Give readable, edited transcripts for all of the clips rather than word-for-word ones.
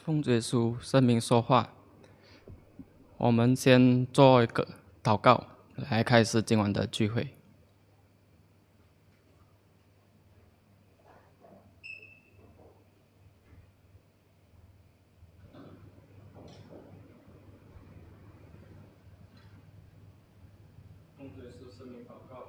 奉耶稣圣名说话。我们先做一个祷告，来开始今晚的聚会。奉耶稣圣名祷告，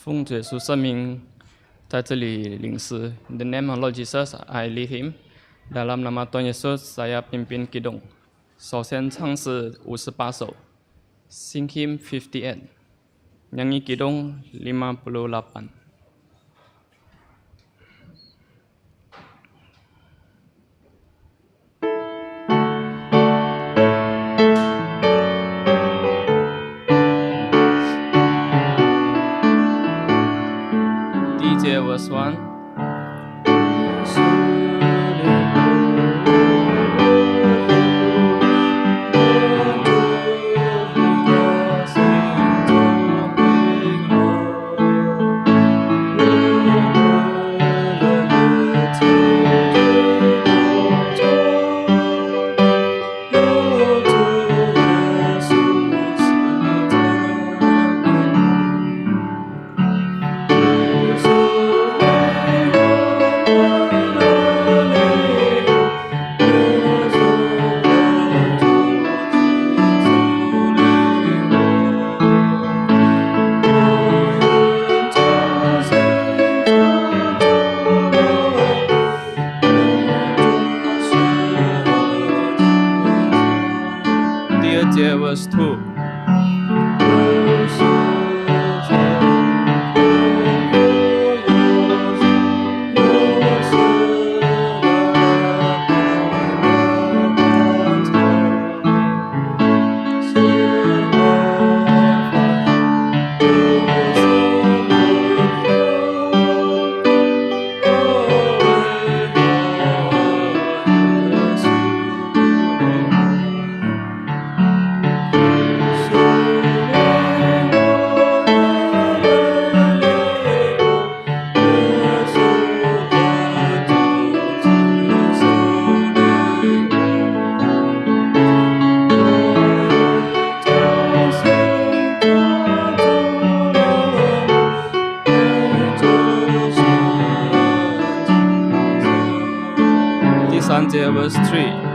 奉耶稣圣名在这里领诗。In the name of Lord Jesus, I lead him. Dalam nama Tuhan Yesus, saya pimpin kidung. 首先唱诗58首 ，Sing Hymn 58, nyanyi kidung 58. DJ verse 1. Verse 2. Verse 3.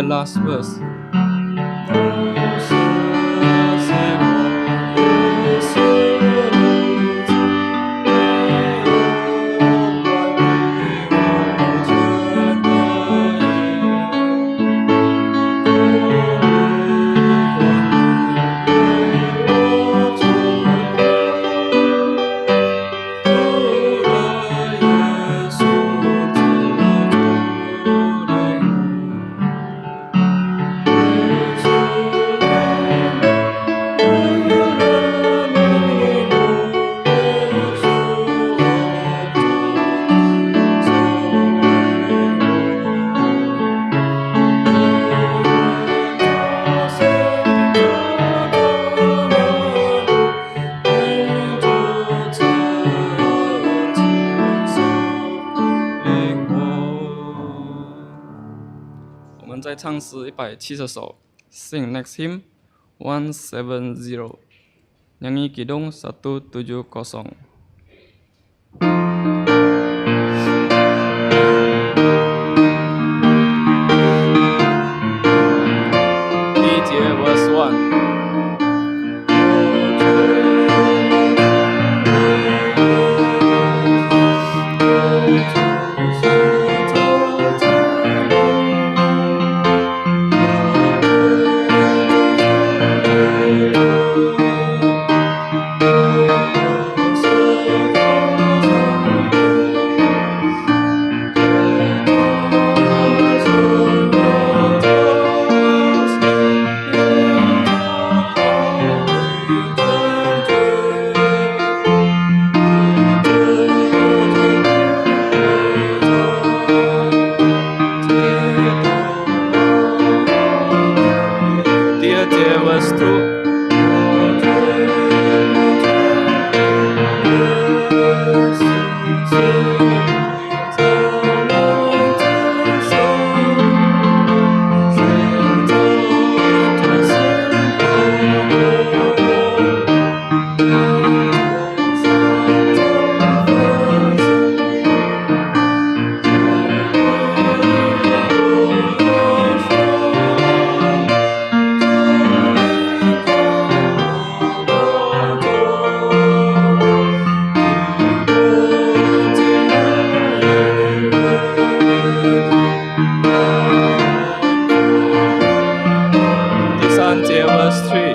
Last verse.我们再唱诗170首 ，Sing next hymn 170, nyanyi kidung 170. DJ verse 1. 第三节 verse 3。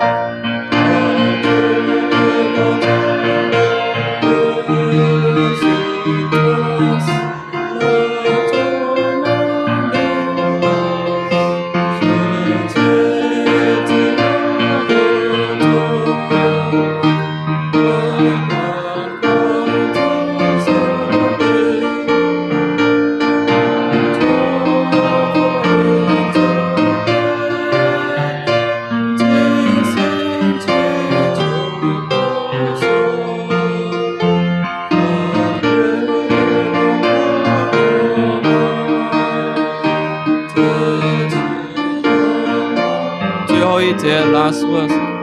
最后一节 last verse。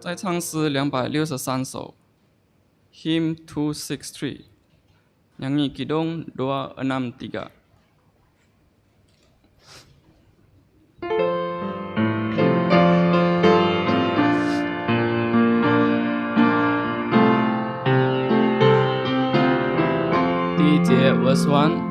在唱诗263首 Hymn 263 Nyanyi Kidung 263. DJ verse 1.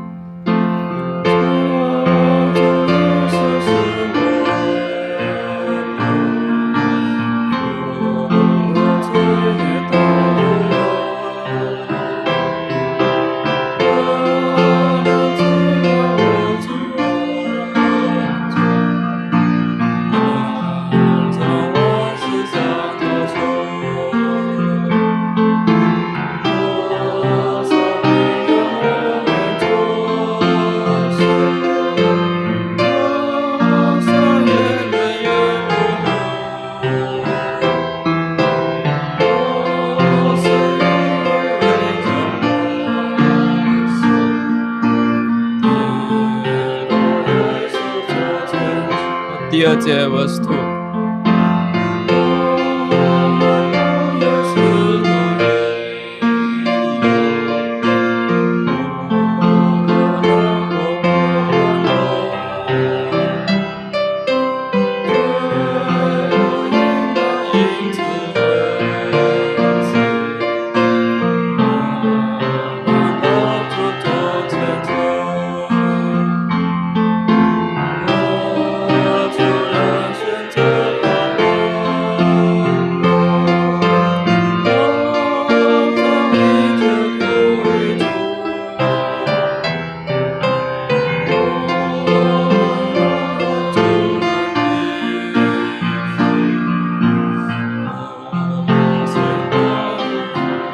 第二节 verse 2。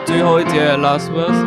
最后一节 last verse。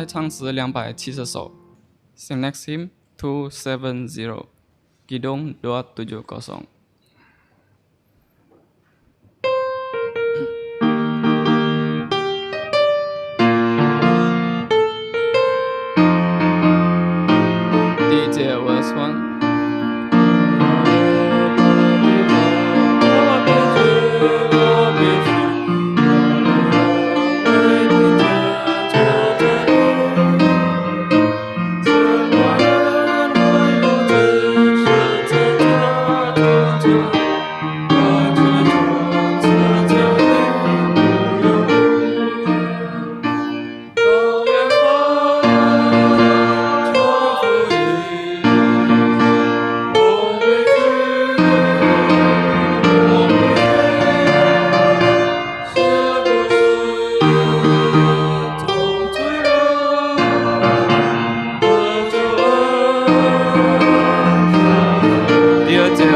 在唱诗270首 Sing next hymn 270 Kidung 270. DJ verse 1.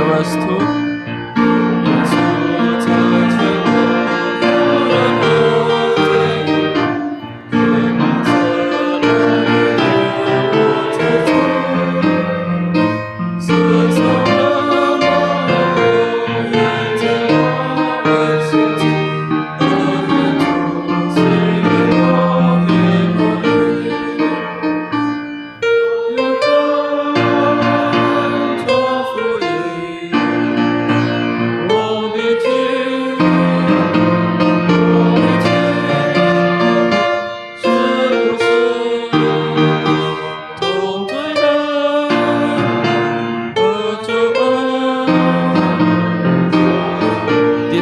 Verse 2.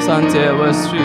Sanjay verse 3.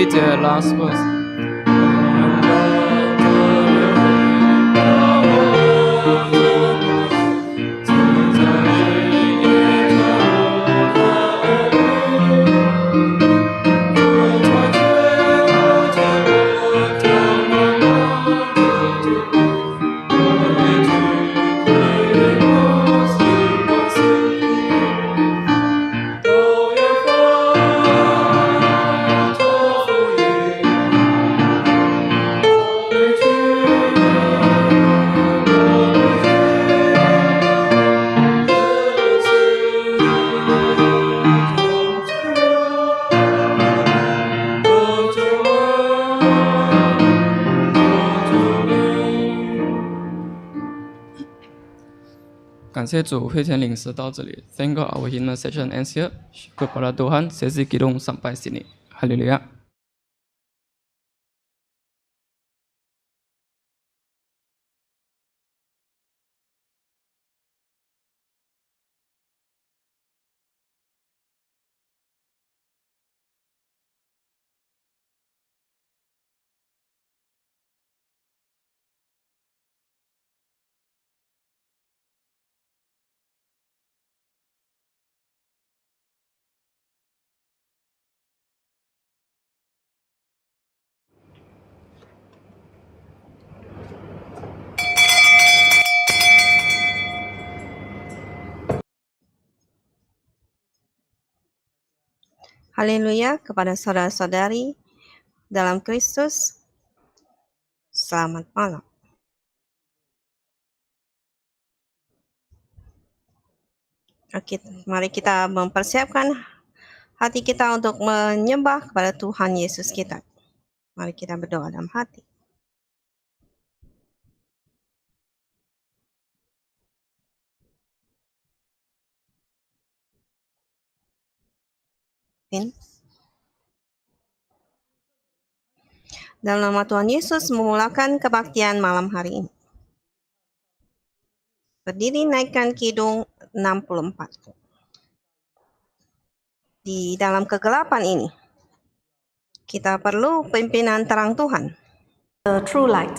The last verse.感谢主，会前领诗到这里。Thank God our hymn session ends here. Syukur pada Tuhan, sesi kidung sampai sini. Haleluya. Haleluya kepada saudara-saudari dalam Kristus. Selamat malam. Oke, mari kita mempersiapkan hati kita untuk menyembah kepada Tuhan Yesus kita. Mari kita berdoa dalam hati. Dalam nama Tuhan Yesus memulakan kebaktian malam hari ini. Berdiri naikkan kidung 64. Di dalam kegelapan ini, kita perlu pimpinan terang Tuhan. The true light.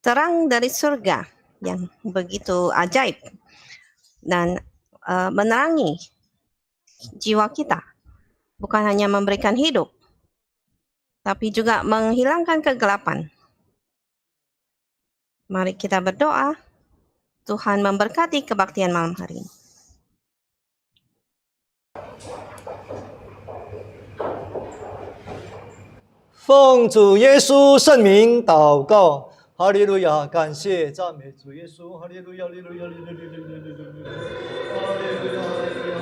Terang dari surga yang begitu ajaib dan menerangi jiwa kita, bukan hanya memberikan hidup, tapi juga menghilangkan kegelapan. Mari kita berdoa, Tuhan memberkati kebaktian malam hari ini. 奉主耶稣圣名祷告，哈利路亚！感谢赞美主耶稣，哈利路亚，哈利路亚，哈利路亚，哈利路亚，哈利路亚，哈利路亚。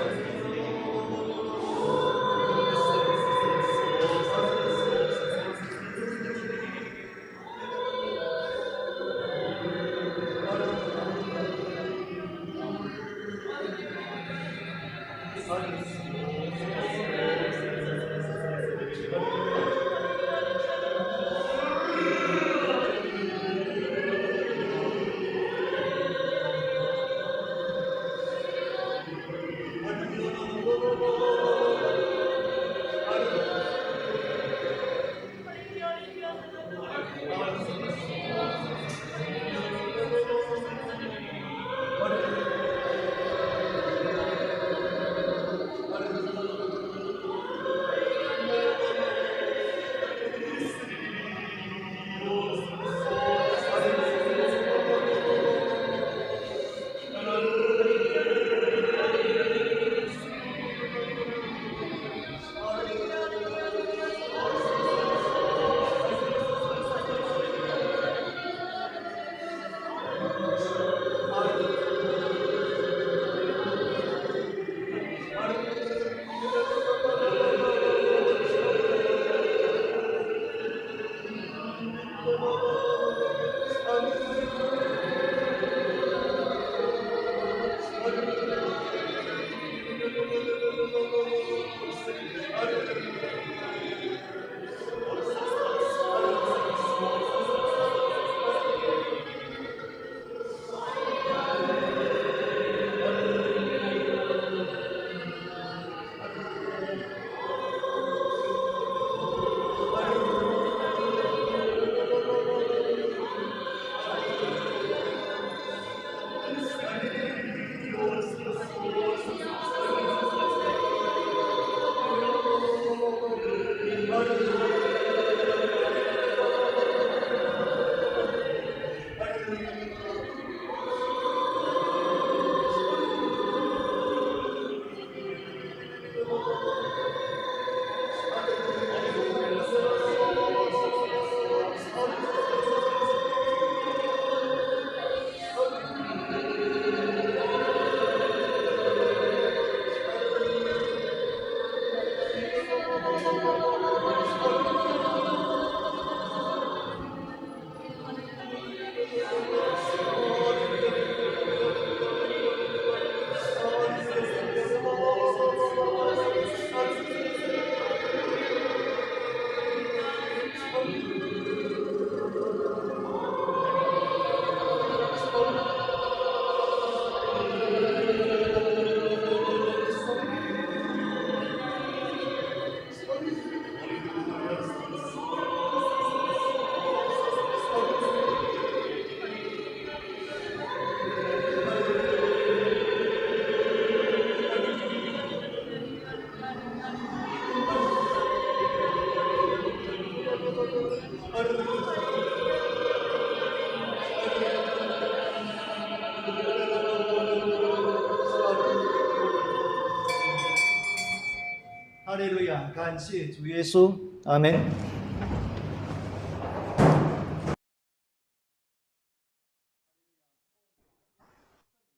哈利路亚，感谢主耶稣，阿门。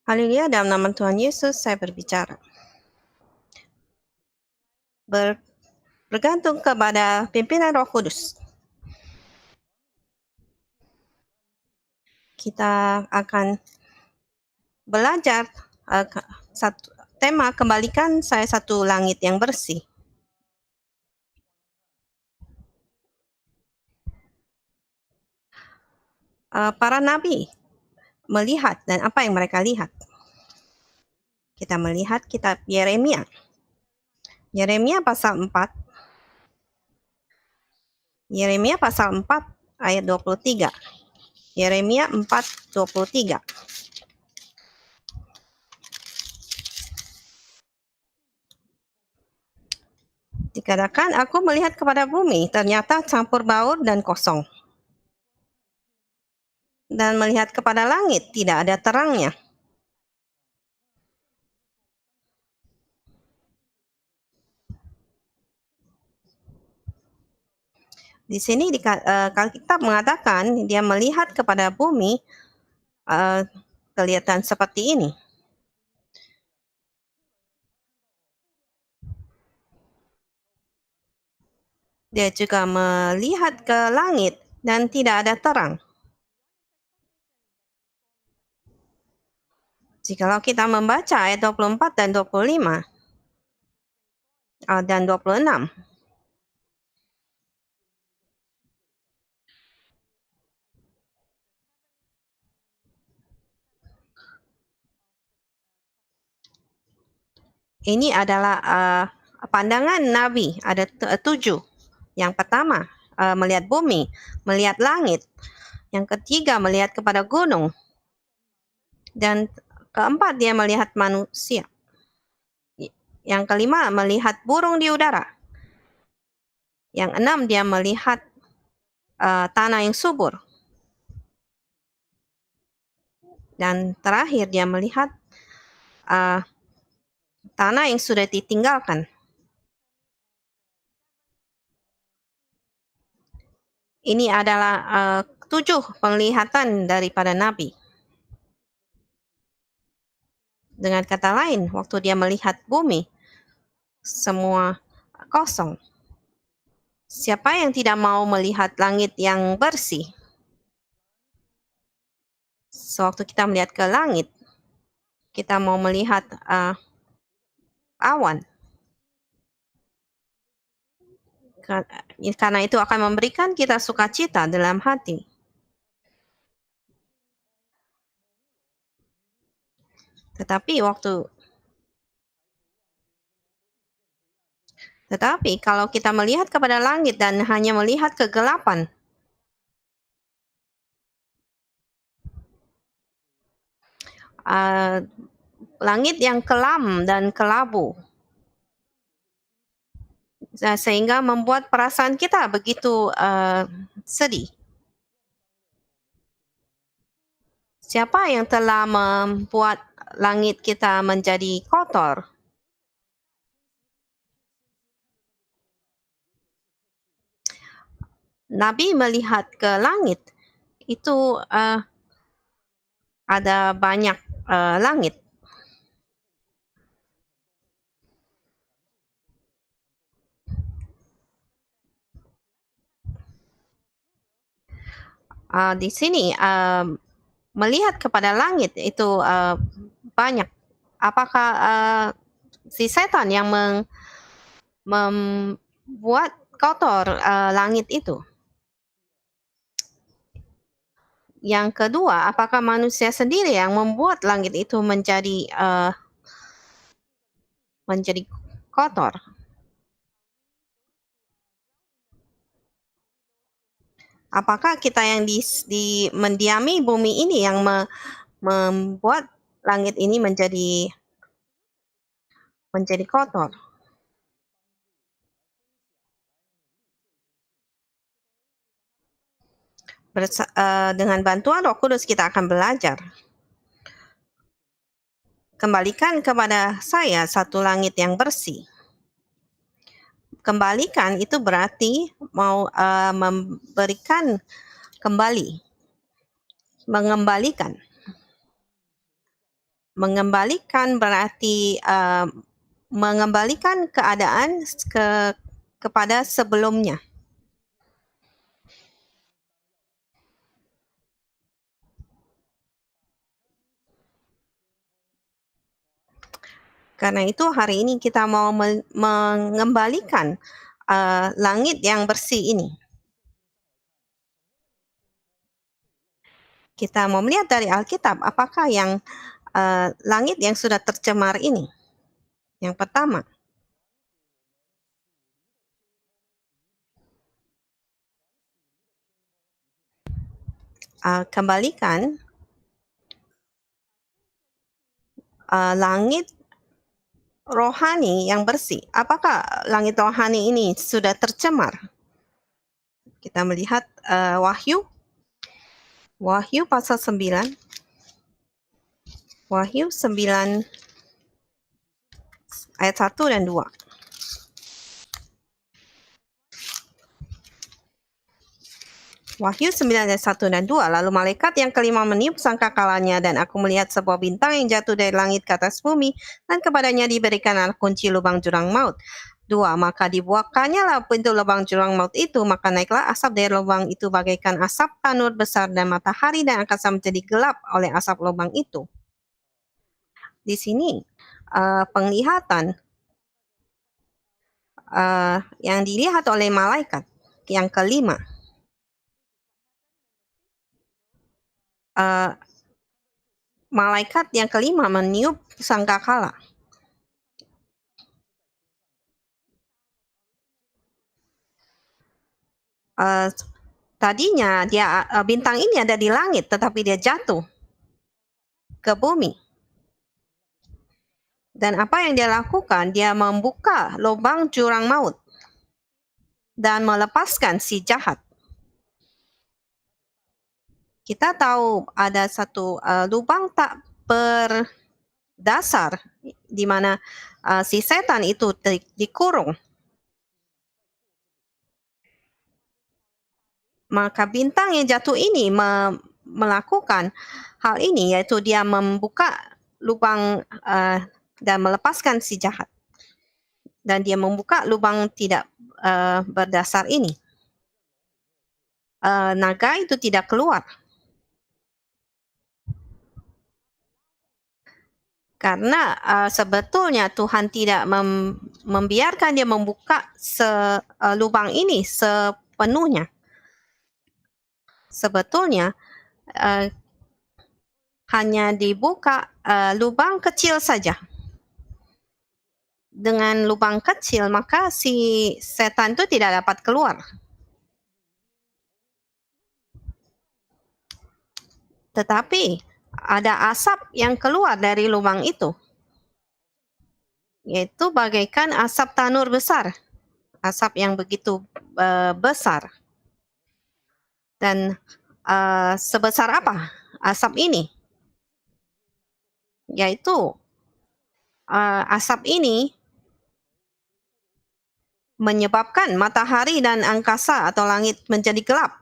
Haleluya, dalam nama Tuhan Yesus saya berbicara. Bergantung kepada pimpinan Roh Kudus. Kita akan belajar satu tema kembalikan saya satu langit yang bersih. Para nabi melihat dan apa yang mereka lihat. Kita melihat kitab Yeremia. Yeremia pasal 4. Yeremia pasal 4 ayat 23. Yeremia 4:23. Dikatakan, aku melihat kepada bumi, ternyata campur baur dan kosong. Dan melihat kepada langit, tidak ada terangnya. Di sini Alkitab mengatakan dia melihat kepada bumi kelihatan seperti ini. Dia juga melihat ke langit dan tidak ada terang. Jikalau kita membaca ayat 24 dan 25 dan 26. Ini adalah pandangan Nabi, ada 7. Yang pertama, melihat bumi, melihat langit. Yang ketiga, melihat kepada gunung. Dan keempat, dia melihat manusia. Yang kelima, melihat burung di udara. Yang enam, dia melihat tanah yang subur. Dan terakhir, dia melihat tanah yang sudah ditinggalkan. Ini adalah 7 penglihatan daripada Nabi. Dengan kata lain, waktu dia melihat bumi, semua kosong. Siapa yang tidak mau melihat langit yang bersih? Sewaktu kita melihat ke langit, kita mau melihat awan. Karena itu akan memberikan kita sukacita dalam hati. Tetapi kalau kita melihat kepada langit dan hanya melihat kegelapan, langit yang kelam dan kelabu, sehingga membuat perasaan kita begitu sedih. Siapa yang telah membuat langit kita menjadi kotor? Nabi melihat ke langit, itu ada banyak langit. Di sini melihat kepada langit itu banyak. Apakah si setan yang membuat kotor langit itu? Yang kedua, apakah manusia sendiri yang membuat langit itu menjadi kotor? Apakah kita yang mendiami bumi ini yang membuat langit ini menjadi kotor? Dengan bantuan Roh Kudus kita akan belajar. Kembalikan kepada saya satu langit yang bersih. Kembalikan itu berarti mau memberikan kembali. Mengembalikan. Mengembalikan berarti mengembalikan keadaan kepada sebelumnya. Karena itu hari ini kita mau mengembalikan langit yang bersih ini. Kita mau melihat dari Alkitab apakah yang langit yang sudah tercemar ini. Yang pertama, kembalikan langit rohani yang bersih. Apakah langit rohani ini sudah tercemar? Kita melihat Wahyu pasal 9. Wahyu 9 ayat 1 dan 2. Wahyu 9 ayat 1 dan 2. Lalu malaikat yang kelima meniup sangkakalanya dan aku melihat sebuah bintang yang jatuh dari langit ke atas bumi dan kepadanya diberikan kunci lubang jurang maut. 2. Maka dibukakannya pintu lubang jurang maut itu, maka naiklah asap dari lubang itu bagaikan asap tanur besar dan matahari dan angkasa menjadi gelap oleh asap lubang itu. Di sini penglihatan yang dilihat oleh malaikat yang kelima. Malaikat yang kelima meniup sangkakala. Tadinya dia bintang ini ada di langit, tetapi dia jatuh ke bumi. Dan apa yang dia lakukan? Dia membuka lubang jurang maut dan melepaskan si jahat. Kita tahu ada satu lubang tak berdasar di mana si setan itu dikurung. Maka bintang yang jatuh ini melakukan hal ini, yaitu dia membuka lubang dan melepaskan si jahat. Dan dia membuka lubang tidak berdasar ini. Naga itu tidak keluar. Karena sebetulnya Tuhan tidak membiarkan dia membuka lubang ini sepenuhnya. Sebetulnya hanya dibuka lubang kecil saja. Dengan lubang kecil, maka si setan itu tidak dapat keluar. Tetapi ada asap yang keluar dari lubang itu, yaitu bagaikan asap tanur besar, asap yang begitu besar. Dan sebesar apa asap ini? Yaitu asap ini menyebabkan matahari dan angkasa atau langit menjadi gelap.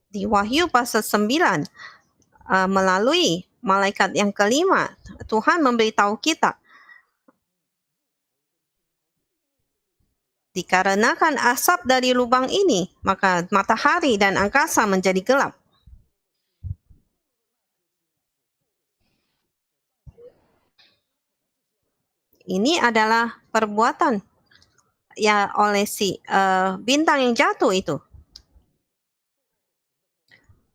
Di Wahyu pasal 9, melalui malaikat yang kelima, Tuhan memberitahu kita, dikarenakan asap dari lubang ini, maka matahari dan angkasa menjadi gelap. Ini adalah perbuatan ya oleh si bintang yang jatuh itu.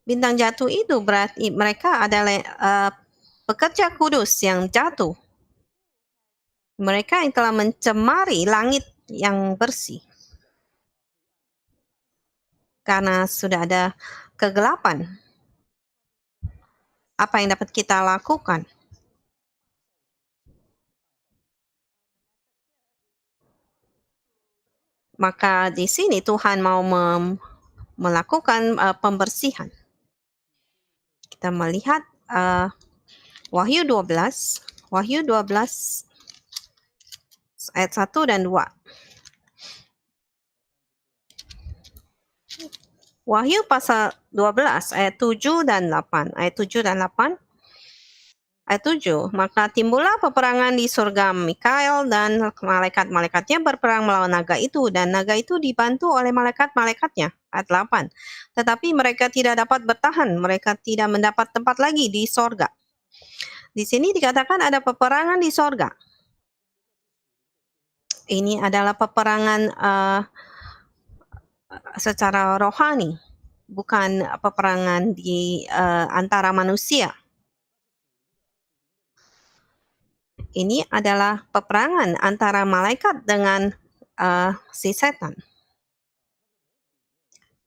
Bintang jatuh itu berarti mereka adalah pekerja kudus yang jatuh. Mereka yang telah mencemari langit yang bersih. Karena sudah ada kegelapan. Apa yang dapat kita lakukan? Maka di sini Tuhan mau melakukan pembersihan. Kita melihat Wahyu 12 ayat 1 dan 2. Wahyu pasal 12 ayat 7 dan 8. Ayat 7 dan 8. Ayat 7, maka timbullah peperangan di surga. Mikael dan malaikat-malaikatnya berperang melawan naga itu, dan naga itu dibantu oleh malaikat-malaikatnya. Ayat 8, tetapi mereka tidak dapat bertahan, mereka tidak mendapat tempat lagi di sorga. Di sini dikatakan ada peperangan di sorga. Ini adalah peperangan secara rohani, bukan peperangan di antara manusia. Ini adalah peperangan antara malaikat dengan si setan.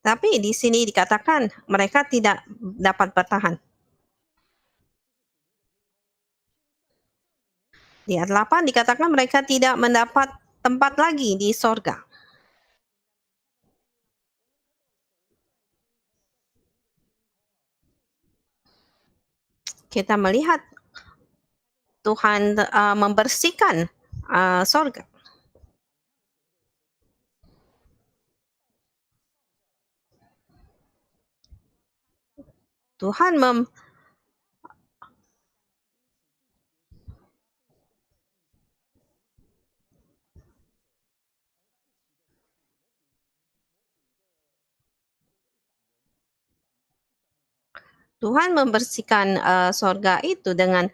Tapi di sini dikatakan mereka tidak dapat bertahan. Di ayat 8 dikatakan mereka tidak mendapat tempat lagi di sorga. Kita melihat Tuhan membersihkan sorga. Tuhan membersihkan sorga itu dengan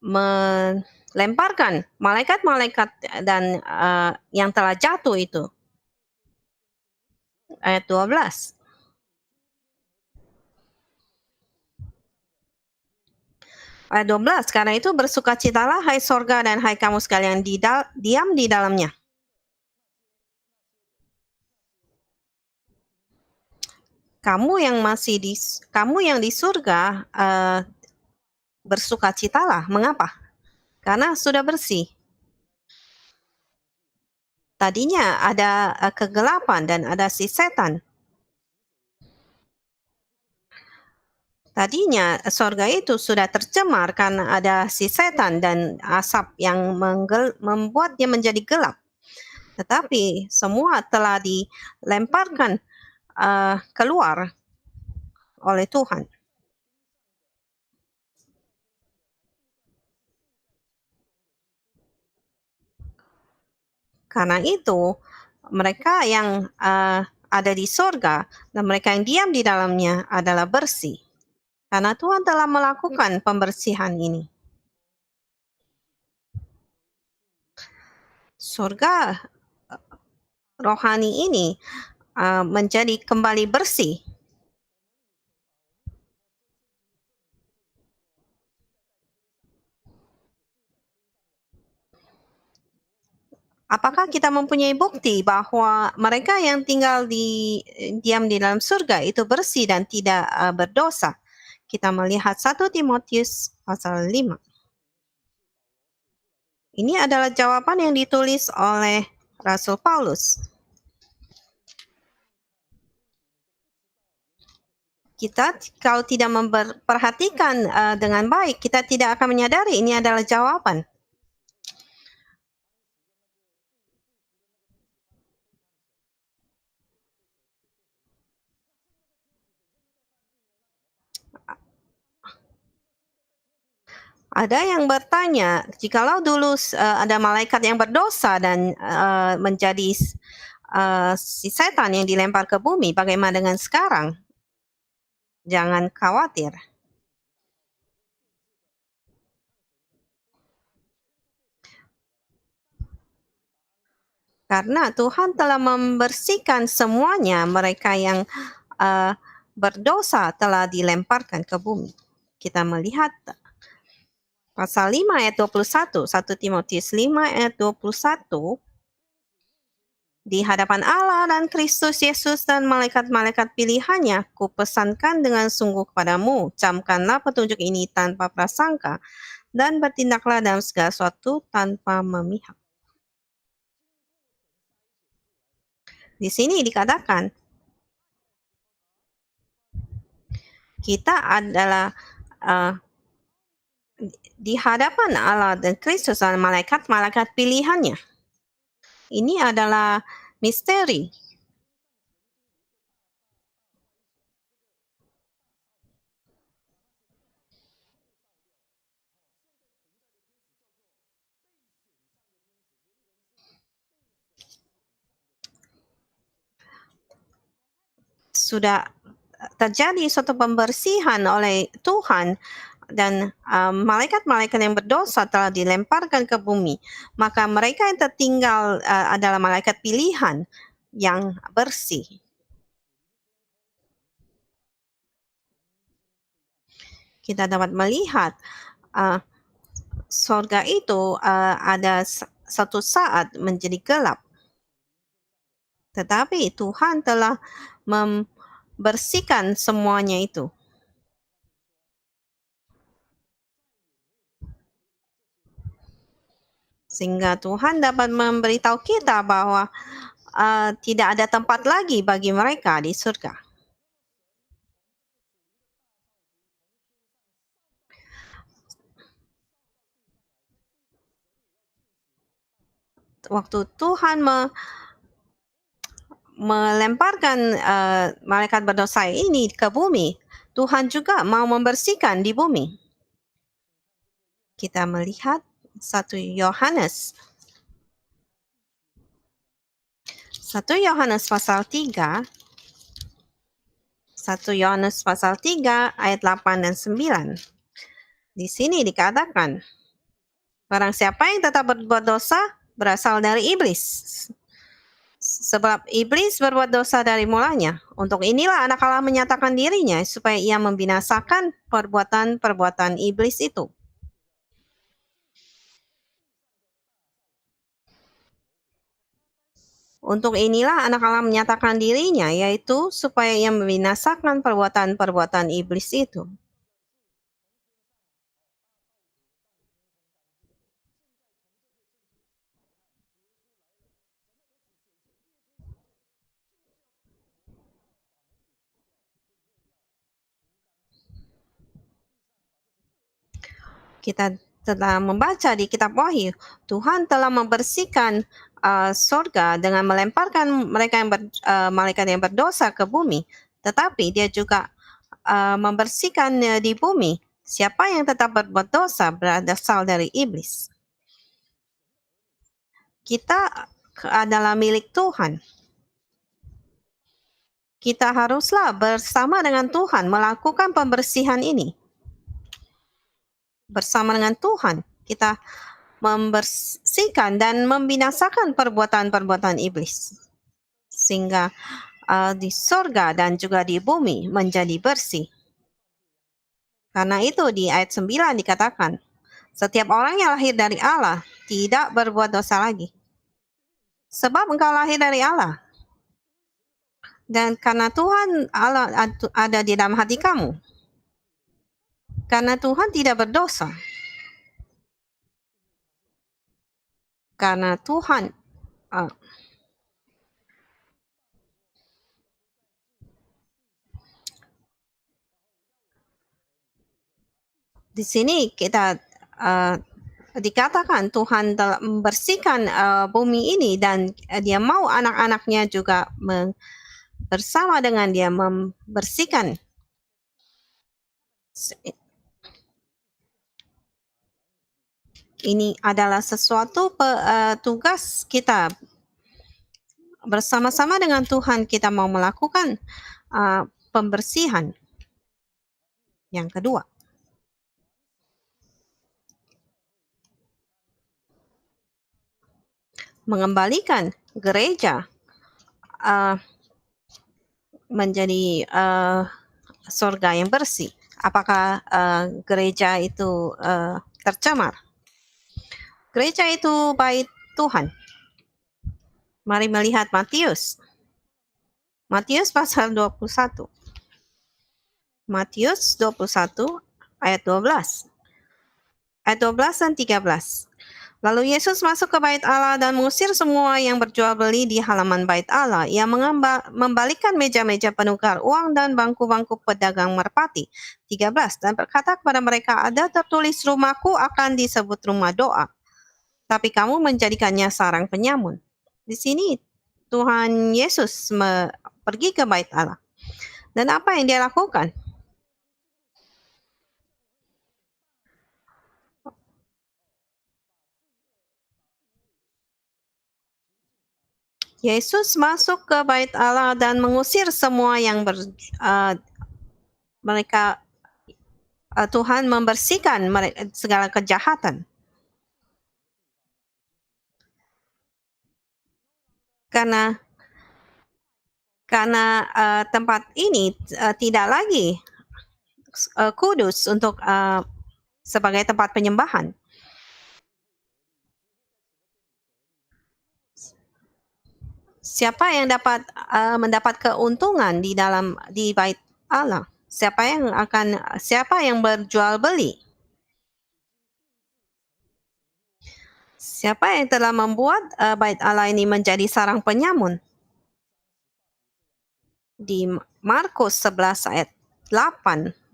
melemparkan malaikat-malaikat dan yang telah jatuh itu. Ayat 12. Ayat 12, karena itu bersukacitalah hai sorga dan hai kamu sekalian diam di dalamnya. Kamu yang di surga bersukacitalah. Mengapa? Karena sudah bersih. Tadinya ada kegelapan dan ada si setan. Tadinya sorga itu sudah tercemar karena ada si setan dan asap yang membuatnya menjadi gelap. Tetapi semua telah dilemparkan keluar oleh Tuhan. Karena itu, mereka yang ada di surga dan mereka yang diam di dalamnya adalah bersih. Karena Tuhan telah melakukan pembersihan ini. Surga rohani ini menjadi kembali bersih. Apakah kita mempunyai bukti bahwa mereka yang tinggal diam di dalam surga itu bersih dan tidak berdosa? Kita melihat 1 Timotius pasal 5. Ini adalah jawaban yang ditulis oleh Rasul Paulus. Kita kalau tidak memperhatikan dengan baik, kita tidak akan menyadari ini adalah jawaban. Ada yang bertanya, jikalau dulu ada malaikat yang berdosa dan menjadi si setan yang dilempar ke bumi, bagaimana dengan sekarang? Jangan khawatir. Karena Tuhan telah membersihkan semuanya, mereka yang berdosa telah dilemparkan ke bumi. Kita melihat pasal 5 ayat 21, 1 Timotius 5 ayat 21, di hadapan Allah dan Kristus Yesus dan malaikat-malaikat pilihannya, kupesankan dengan sungguh kepadamu, camkanlah petunjuk ini tanpa prasangka, dan bertindaklah dalam segala sesuatu tanpa memihak. Di sini dikatakan, kita adalah di hadapan Allah dan Kristus dan malaikat-malaikat pilihannya. Ini adalah misteri. Sudah terjadi suatu pembersihan oleh Tuhan dan malaikat-malaikat yang berdosa telah dilemparkan ke bumi. Maka mereka yang tertinggal adalah malaikat pilihan yang bersih. Kita dapat melihat surga itu ada satu saat menjadi gelap. Tetapi Tuhan telah membersihkan semuanya itu. Sehingga Tuhan dapat memberitahu kita bahwa tidak ada tempat lagi bagi mereka di surga. Waktu Tuhan melemparkan malaikat berdosa ini ke bumi, Tuhan juga mau membersihkan di bumi. Kita melihat 1 Yohanes pasal 3. 1 Yohanes pasal 3 ayat 8 dan 9. Di sini dikatakan, barang siapa yang tetap berbuat dosa berasal dari iblis. Sebab iblis berbuat dosa dari mulanya. Untuk inilah anak Allah menyatakan dirinya supaya ia membinasakan perbuatan-perbuatan iblis itu. Untuk inilah anak Allah menyatakan dirinya, yaitu supaya ia membinasakan perbuatan-perbuatan iblis itu. Kita telah membaca di kitab Wahyu, Tuhan telah membersihkan surga dengan melemparkan malaikat yang berdosa ke bumi. Tetapi dia juga membersihkan di bumi. Siapa yang tetap berbuat dosa berasal dari iblis. Kita adalah milik Tuhan. Kita haruslah bersama dengan Tuhan melakukan pembersihan ini. Bersama dengan Tuhan, kita membersihkan dan membinasakan perbuatan-perbuatan iblis. Sehingga di sorga dan juga di bumi menjadi bersih. Karena itu di ayat 9 dikatakan, setiap orang yang lahir dari Allah tidak berbuat dosa lagi. Sebab engkau lahir dari Allah. Dan karena Tuhan Allah ada di dalam hati kamu. Karena Tuhan tidak berdosa. Karena Tuhan di sini kita dikatakan Tuhan telah membersihkan bumi ini dan dia mau anak-anaknya juga bersama dengan dia membersihkan. Ini adalah sesuatu tugas kita. Bersama-sama dengan Tuhan kita mau melakukan pembersihan. Yang kedua, mengembalikan gereja menjadi surga yang bersih. Apakah gereja itu tercemar? Gereja itu bait Tuhan. Mari melihat Matius. Matius pasal 21. Matius 21 ayat 12. Ayat 12 dan 13. Lalu Yesus masuk ke bait Allah dan mengusir semua yang berjual beli di halaman bait Allah. Ia membalikkan meja-meja penukar uang dan bangku-bangku pedagang merpati. 13. Dan berkata kepada mereka, ada tertulis rumahku akan disebut rumah doa. Tapi kamu menjadikannya sarang penyamun. Di sini Tuhan Yesus pergi ke bait Allah. Dan apa yang dia lakukan? Yesus masuk ke bait Allah dan mengusir semua yang Tuhan membersihkan segala kejahatan. Karena tempat ini tidak lagi kudus untuk sebagai tempat penyembahan. Siapa yang dapat mendapat keuntungan di bait Allah? Siapa yang berjual beli? Siapa yang telah membuat bait Allah ini menjadi sarang penyamun? Di Markus 11 ayat 18,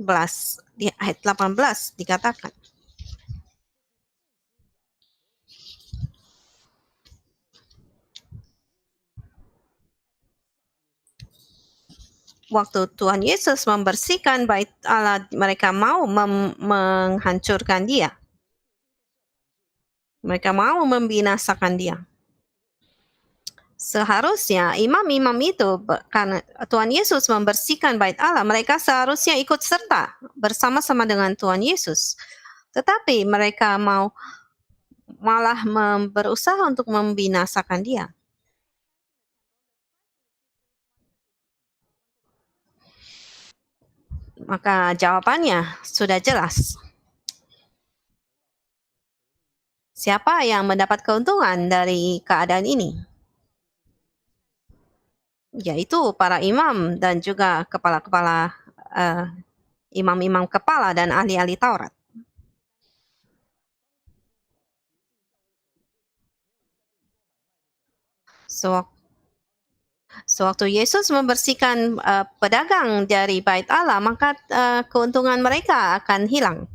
di ayat 18 dikatakan. Waktu Tuhan Yesus membersihkan bait Allah, mereka mau menghancurkan dia. Mereka mau membinasakan dia. Seharusnya imam-imam itu, karena Tuhan Yesus membersihkan bait Allah, mereka seharusnya ikut serta bersama-sama dengan Tuhan Yesus. Tetapi mereka malah berusaha untuk membinasakan dia. Maka jawabannya sudah jelas. Siapa yang mendapat keuntungan dari keadaan ini? Yaitu para imam dan juga imam-imam kepala dan ahli-ahli Taurat. Sewaktu Yesus membersihkan pedagang dari bait Allah, maka keuntungan mereka akan hilang.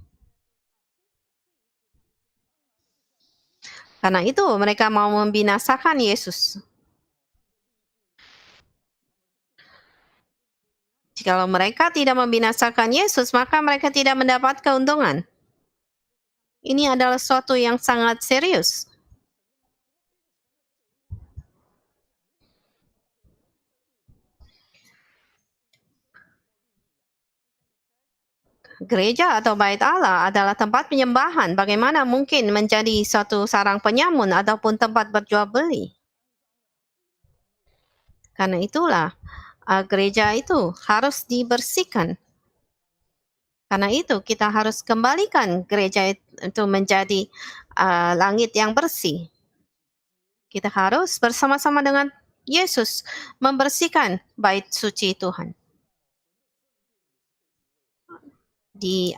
Karena itu mereka mau membinasakan Yesus. Jikalau mereka tidak membinasakan Yesus, maka mereka tidak mendapat keuntungan. Ini adalah sesuatu yang sangat serius. gereja atau bait Allah adalah tempat penyembahan. Bagaimana mungkin menjadi suatu sarang penyamun ataupun tempat berjual beli? Karena itulah gereja itu harus dibersihkan. Karena itu kita harus kembalikan gereja itu menjadi langit yang bersih. Kita harus bersama-sama dengan Yesus membersihkan bait suci Tuhan. Di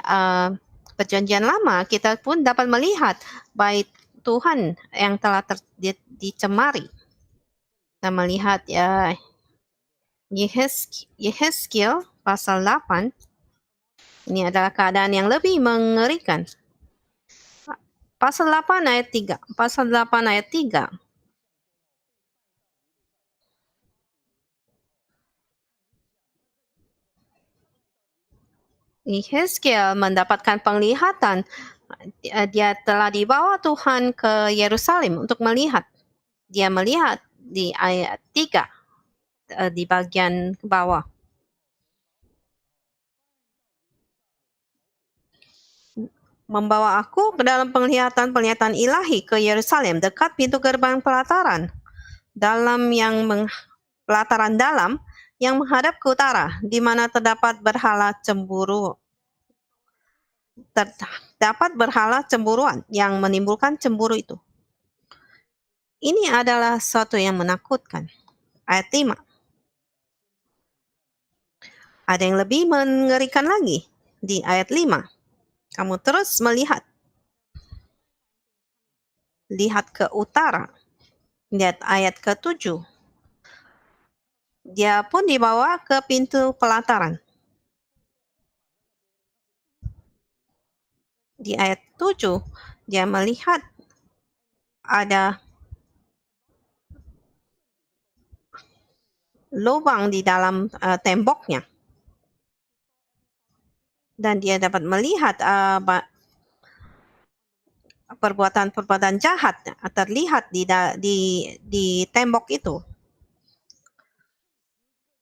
Perjanjian Lama kita pun dapat melihat bait Tuhan yang telah dicemari. Kita melihat Yehezkiel pasal 8. Ini adalah keadaan yang lebih mengerikan. Pasal 8 ayat 3. Pasal 8 ayat 3. Yehezkiel mendapatkan penglihatan. Dia telah dibawa Tuhan ke Yerusalem untuk melihat. Dia melihat di ayat 3 di bagian bawah. Membawa aku ke dalam penglihatan ilahi ke Yerusalem dekat pintu gerbang pelataran pelataran dalam yang menghadap ke utara, di mana terdapat berhala cemburuan yang menimbulkan cemburu itu. Ini adalah sesuatu yang menakutkan. Ayat 5. Ada yang lebih mengerikan lagi di ayat 5. Kamu terus melihat. Lihat ke utara. Lihat ayat ke-7. Dia pun dibawa ke pintu pelataran. Di ayat 7, dia melihat ada lubang di dalam temboknya. Dan dia dapat melihat perbuatan-perbuatan jahat terlihat di tembok itu.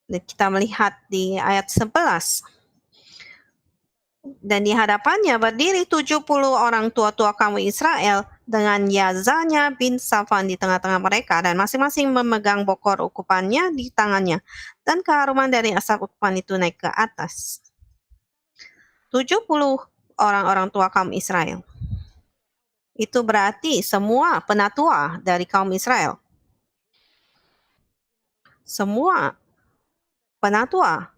Dan kita melihat di ayat 11. Dan di hadapannya berdiri 70 orang tua-tua kaum Israel dengan Yazanya bin Safan di tengah-tengah mereka, dan masing-masing memegang bokor ukupannya di tangannya, dan keharuman dari asap ukupan itu naik ke atas. 70 orang-orang tua kaum Israel. Itu berarti semua penatua dari kaum Israel. Semua penatua,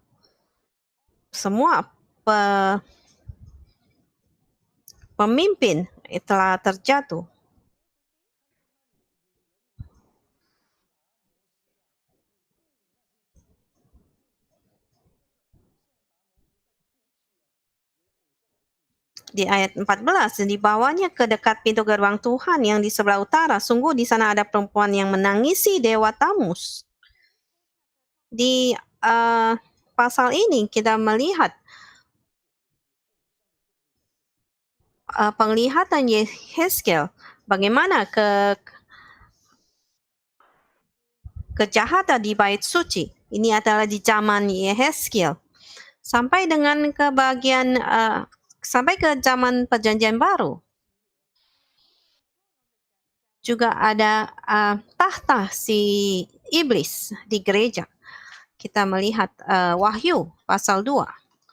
semua pemimpin telah terjatuh. Di ayat 14, dibawanya ke dekat pintu gerbang Tuhan yang di sebelah utara. Sungguh di sana ada perempuan yang menangisi dewa Tamus. Di pasal ini kita melihat penglihatan Yehezkiel, bagaimana kejahatan di bait suci. Ini adalah di zaman Yehezkiel. Sampai ke zaman Perjanjian Baru. Juga ada tahta si iblis di gereja. Kita melihat Wahyu pasal 2.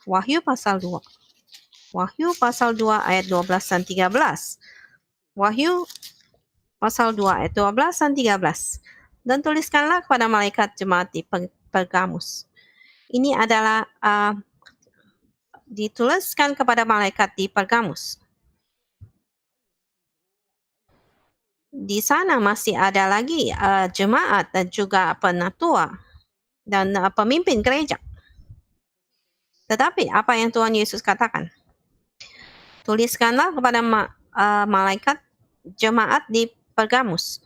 Wahyu pasal 2. Wahyu pasal 2 ayat 12 dan 13. Wahyu pasal 2 ayat 12 dan 13. Dan tuliskanlah kepada malaikat jemaat di Pergamus. Ini adalah dituliskan kepada malaikat di Pergamus. Di sana masih ada lagi jemaat dan juga penatua dan pemimpin gereja. Tetapi apa yang Tuhan Yesus katakan? Tuliskanlah kepada malaikat jemaat di Pergamus.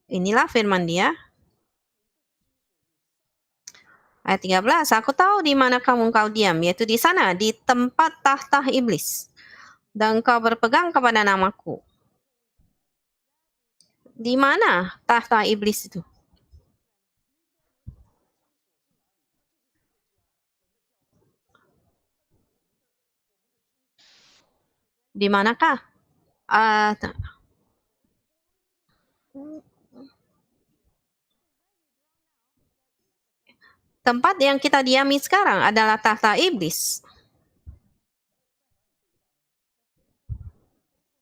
Inilah firman Dia. Ayat 13, aku tahu di mana engkau diam, yaitu di sana, di tempat tahta iblis. Dan engkau berpegang kepada namaku. Di mana tahta iblis itu? Di manakah uh, tempat yang kita diami sekarang adalah tahta iblis.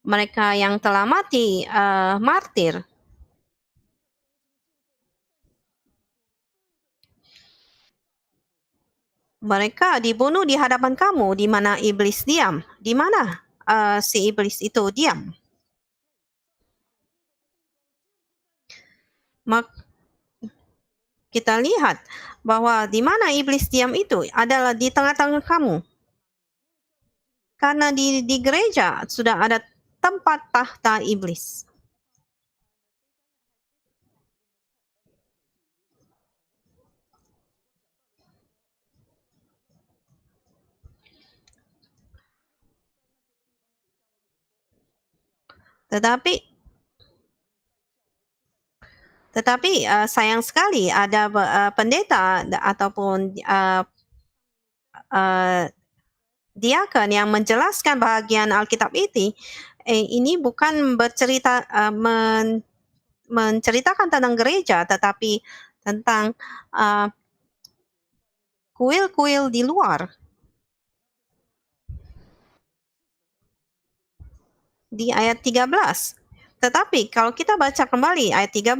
Mereka yang telah mati martir. Mereka dibunuh di hadapan kamu, di mana iblis diam. Di mana si iblis itu diam? Kita lihat bahwa di mana iblis diam itu adalah di tengah-tengah kamu. Karena di gereja sudah ada tempat tahta iblis. Tetapi sayang sekali ada pendeta ataupun diakon yang menjelaskan bahagian Alkitab ini bukan bercerita menceritakan tentang gereja, tetapi tentang kuil-kuil di luar. Di ayat 13. Tetapi kalau kita baca kembali ayat 13,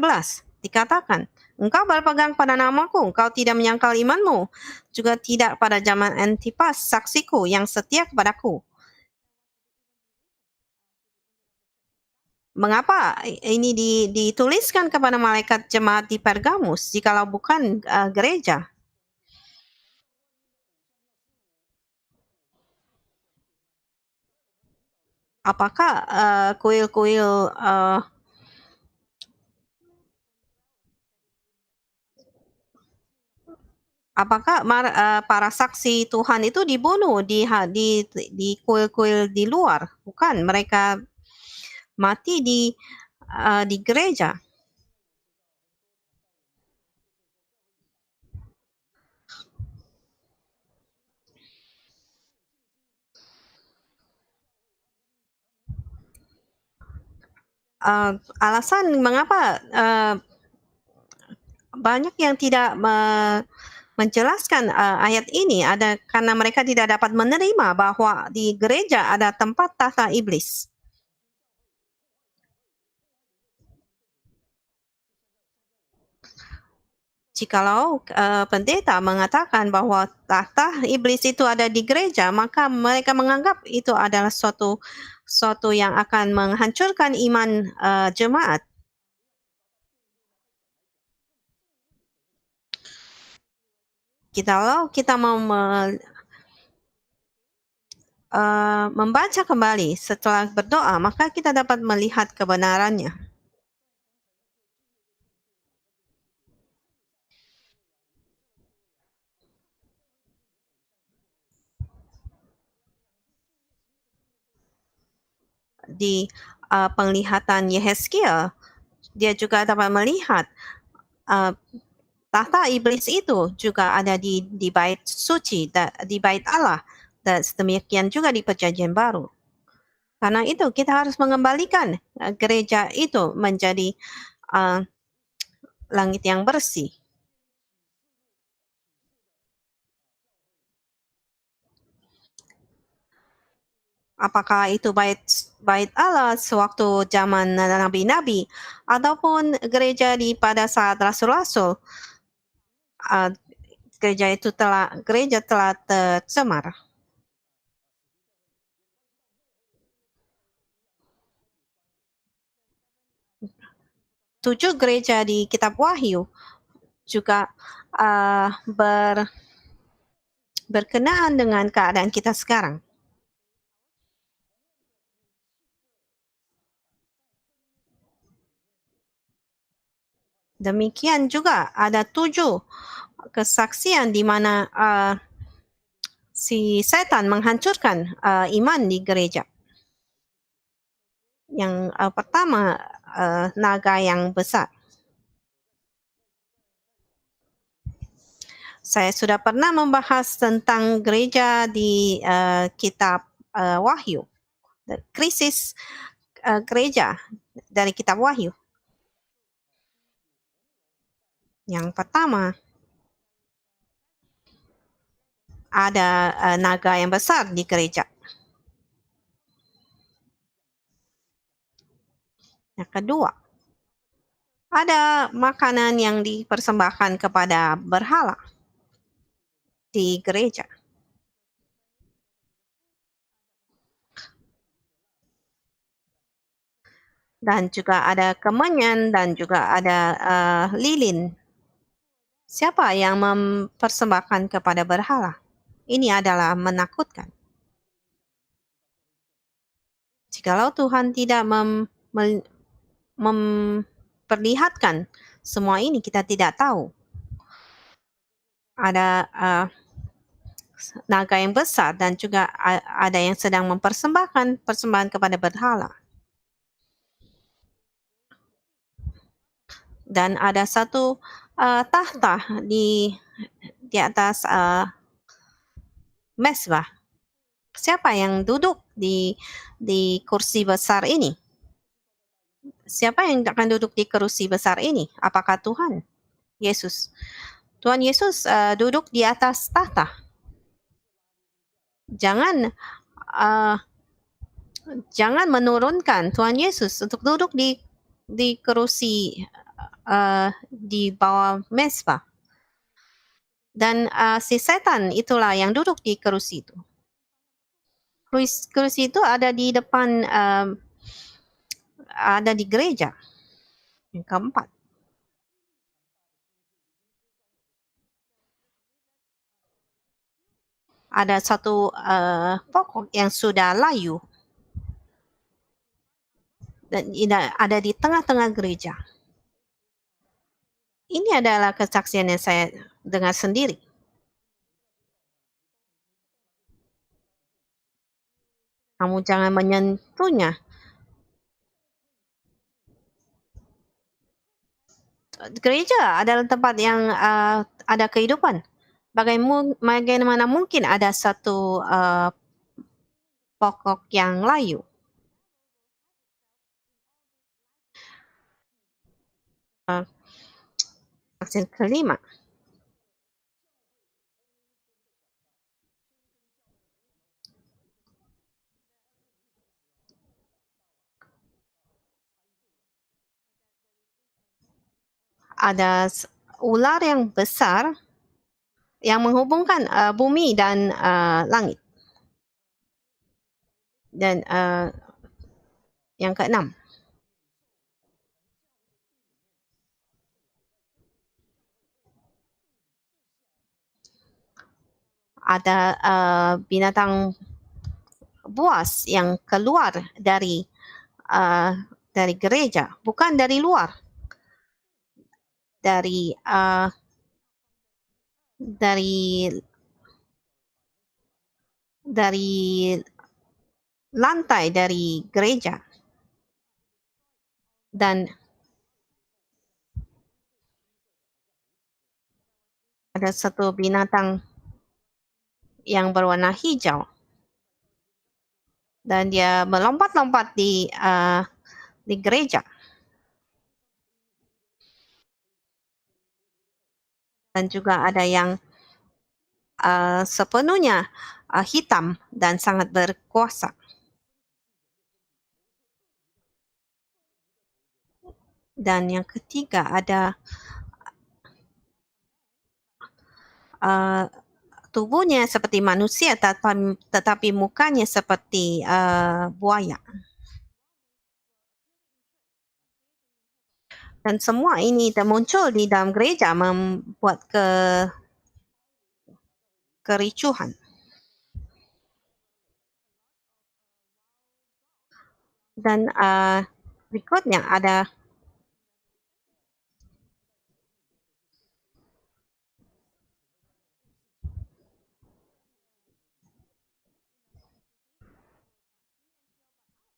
dikatakan, engkau berpegang pada namaku, engkau tidak menyangkal imanmu, juga tidak pada zaman Antipas, saksiku yang setia kepadaku. Mengapa ini dituliskan kepada malaikat jemaat di Pergamus, jikalau bukan gereja? Apakah kuil-kuil apakah para saksi Tuhan itu dibunuh di kuil-kuil di luar? Bukan, mereka mati di gereja. Alasan mengapa banyak yang tidak menjelaskan ayat ini ada karena mereka tidak dapat menerima bahwa di gereja ada tempat tahta iblis. Jikalau pendeta mengatakan bahwa tahta iblis itu ada di gereja, maka mereka menganggap itu adalah suatu yang akan menghancurkan iman jemaat. Kalau kita mau membaca kembali setelah berdoa, maka kita dapat melihat kebenarannya. Di penglihatan Yehezkiel, dia juga dapat melihat tahta iblis itu juga ada di bait suci, di bait Allah, dan demikian juga di Perjanjian Baru. Karena itu kita harus mengembalikan gereja itu menjadi langit yang bersih. Apakah itu bait Allah sewaktu zaman nabi-nabi ataupun gereja pada saat rasul-rasul, gereja telah tercemar. Tujuh gereja di kitab Wahyu juga berkenaan dengan keadaan kita sekarang. Demikian juga ada 7 kesaksian di mana si setan menghancurkan iman di gereja. Yang pertama, naga yang besar. Saya sudah pernah membahas tentang gereja di kitab Wahyu. krisis gereja dari kitab Wahyu. Yang pertama, ada naga yang besar di gereja. Yang kedua, ada makanan yang dipersembahkan kepada berhala di gereja. Dan juga ada kemenyan dan juga ada lilin. Siapa yang mempersembahkan kepada berhala? Ini adalah menakutkan. Jikalau Tuhan tidak memperlihatkan semua ini, kita tidak tahu. Ada naga yang besar dan juga ada yang sedang mempersembahkan persembahan kepada berhala. Dan ada satu tahta di atas mesbah. Siapa yang duduk di kursi besar ini? Siapa yang akan duduk di kursi besar ini? Apakah Tuhan Yesus? Tuhan Yesus duduk di atas tahta. Jangan menurunkan Tuhan Yesus untuk duduk di kursi di bawah mesbah. Dan si setan itulah yang duduk di kursi itu. Kursi itu ada di depan, ada di gereja. Yang keempat, ada satu pokok yang sudah layu dan ada di tengah-tengah gereja. Ini adalah kesaksian yang saya dengar sendiri. Kamu jangan menyentuhnya. Gereja adalah tempat yang ada kehidupan. Bagaimana mungkin ada satu pokok yang layu? Kesaksian kelima. Ada ular yang besar yang menghubungkan bumi dan langit. Dan yang keenam, ada binatang buas yang keluar dari gereja, bukan dari luar, dari lantai dari gereja. Dan ada satu binatang yang berwarna hijau dan dia melompat-lompat di gereja. Dan juga ada yang sepenuhnya hitam dan sangat berkuasa. Dan yang ketiga ada tubuhnya seperti manusia tetapi mukanya seperti buaya. Dan semua ini muncul di dalam gereja membuat kericuhan. Dan berikutnya ada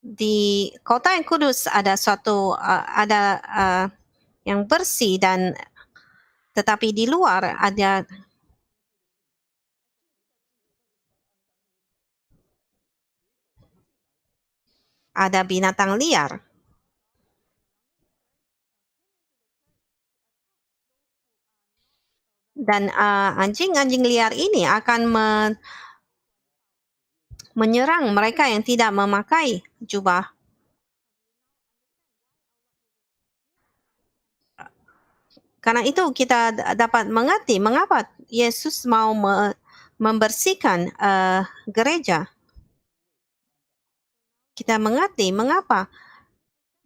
di kota yang kudus ada suatu yang bersih dan tetapi di luar ada ada binatang liar. Dan anjing-anjing liar ini akan menyerang mereka yang tidak memakai jubah. Karena itu kita dapat mengerti mengapa Yesus mau membersihkan gereja. Kita mengerti mengapa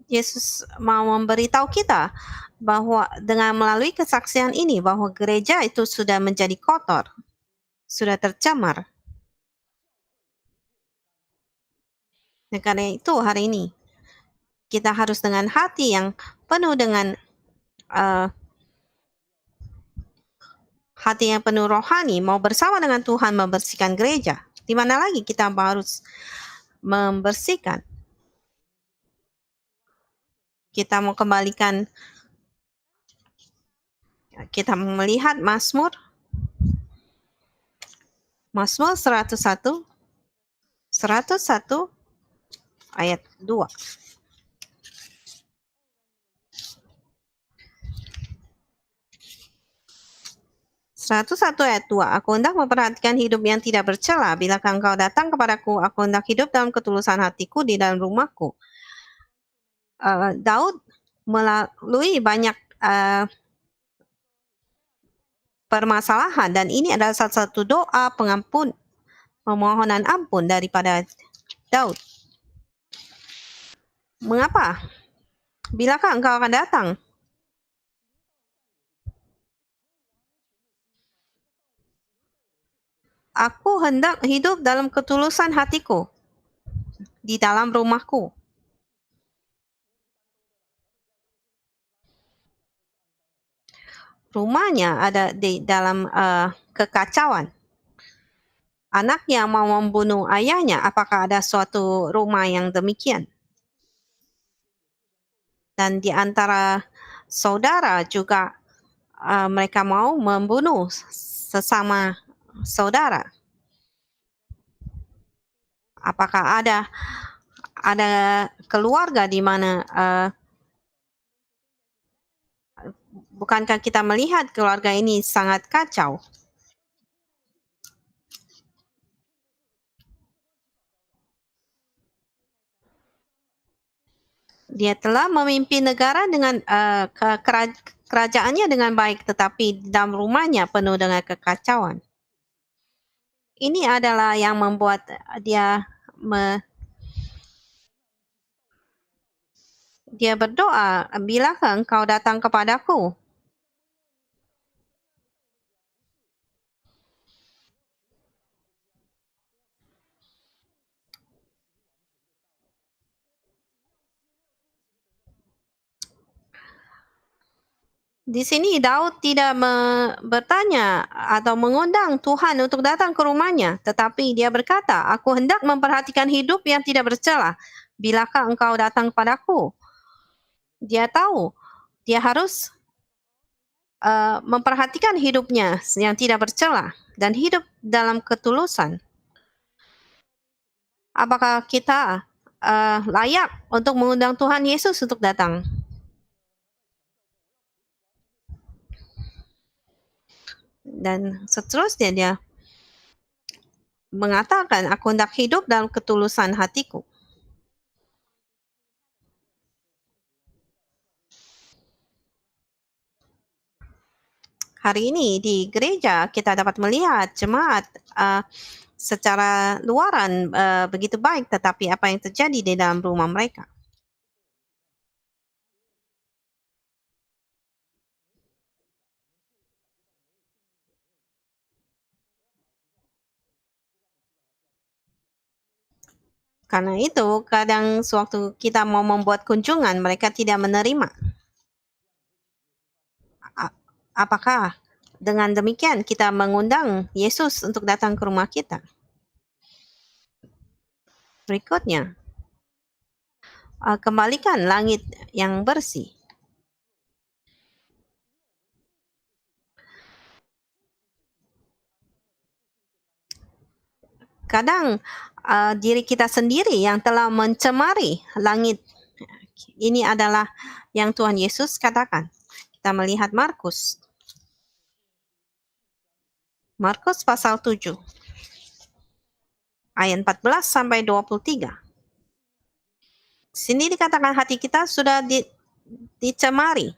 Yesus mau memberitahu kita bahwa dengan melalui kesaksian ini bahwa gereja itu sudah menjadi kotor, sudah tercemar. Dan karena itu hari ini kita harus dengan hati yang penuh dengan hati yang penuh rohani mau bersama dengan Tuhan membersihkan gereja. Di mana lagi kita harus membersihkan? Kita mau kembalikan, kita melihat Mazmur 101 ayat 2. Ayat 2. Aku hendak memperhatikan hidup yang tidak bercela. Bila engkau datang kepadaku, aku hendak hidup dalam ketulusan hatiku di dalam rumahku. Daud melalui banyak permasalahan dan ini adalah salah satu doa pengampun, permohonan ampun daripada Daud. Mengapa? Bilakah engkau akan datang? Aku hendak hidup dalam ketulusan hatiku di dalam rumahku. Rumahnya ada di dalam kekacauan. Anak yang mau membunuh ayahnya, apakah ada suatu rumah yang demikian? Dan di antara saudara juga mereka mau membunuh sesama saudara. Apakah ada keluarga di mana bukankah kita melihat keluarga ini sangat kacau? Dia telah memimpin negara dengan kerajaannya dengan baik, tetapi dalam rumahnya penuh dengan kekacauan. Ini adalah yang membuat dia berdoa, bilakah engkau datang kepadaku? Di sini Daud tidak bertanya atau mengundang Tuhan untuk datang ke rumahnya, tetapi dia berkata, aku hendak memperhatikan hidup yang tidak bercela. Bilakah engkau datang kepadaku? Dia tahu dia harus memperhatikan hidupnya yang tidak bercela dan hidup dalam ketulusan. Apakah kita layak untuk mengundang Tuhan Yesus untuk datang? Dan seterusnya dia mengatakan, aku hendak hidup dalam ketulusan hatiku. Hari ini di gereja kita dapat melihat jemaat secara luaran begitu baik, tetapi apa yang terjadi di dalam rumah mereka? Karena itu, kadang sewaktu kita mau membuat kunjungan, mereka tidak menerima. Apakah dengan demikian kita mengundang Yesus untuk datang ke rumah kita? Berikutnya, kembalikan langit yang bersih. kadang diri kita sendiri yang telah mencemari langit. Ini adalah yang Tuhan Yesus katakan. Kita melihat Markus pasal 7 ayat 14 sampai 23. Sini dikatakan hati kita sudah dicemari.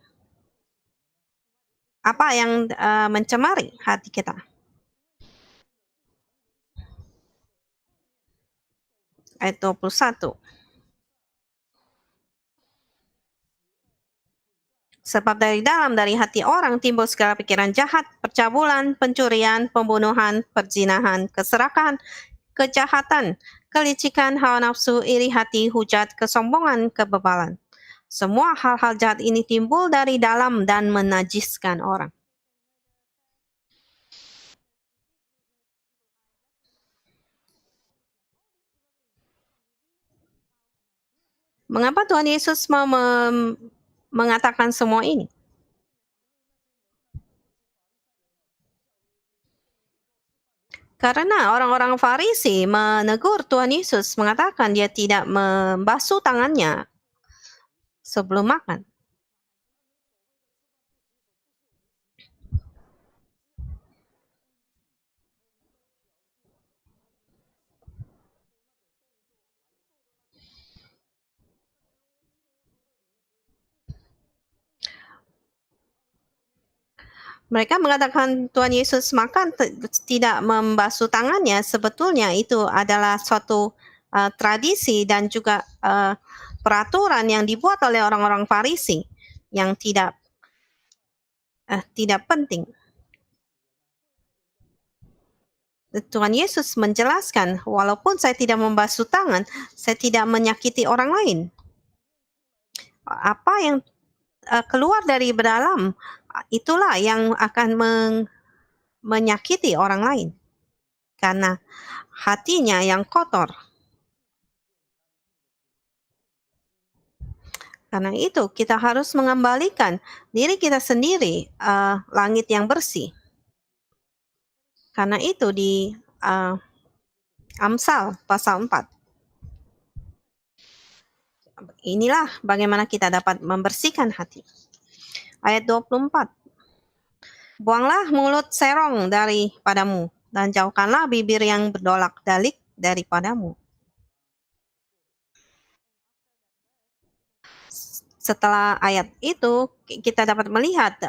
Apa yang mencemari hati kita? Ayat 21. Sebab dari hati orang timbul segala pikiran jahat, percabulan, pencurian, pembunuhan, perzinahan, keserakahan, kejahatan, kelicikan, hawa nafsu, iri hati, hujat, kesombongan, kebebalan. Semua hal-hal jahat ini timbul dari dalam dan menajiskan orang. Mengapa Tuhan Yesus mengatakan semua ini? Karena orang-orang Farisi menegur Tuhan Yesus, mengatakan dia tidak membasuh tangannya sebelum makan. Mereka mengatakan Tuhan Yesus makan tidak membasuh tangannya, sebetulnya itu adalah suatu tradisi dan juga peraturan yang dibuat oleh orang-orang Farisi yang tidak penting. Tuhan Yesus menjelaskan, walaupun saya tidak membasuh tangan, saya tidak menyakiti orang lain. Apa yang keluar dari dalam, itulah yang akan menyakiti orang lain. Karena hatinya yang kotor. Karena itu kita harus mengembalikan diri kita sendiri langit yang bersih. Karena itu di Amsal pasal 4. Inilah bagaimana kita dapat membersihkan hati. Ayat 24. Buanglah mulut serong daripadamu dan jauhkanlah bibir yang berdolak-dalik daripadamu. Setelah ayat itu, kita dapat melihat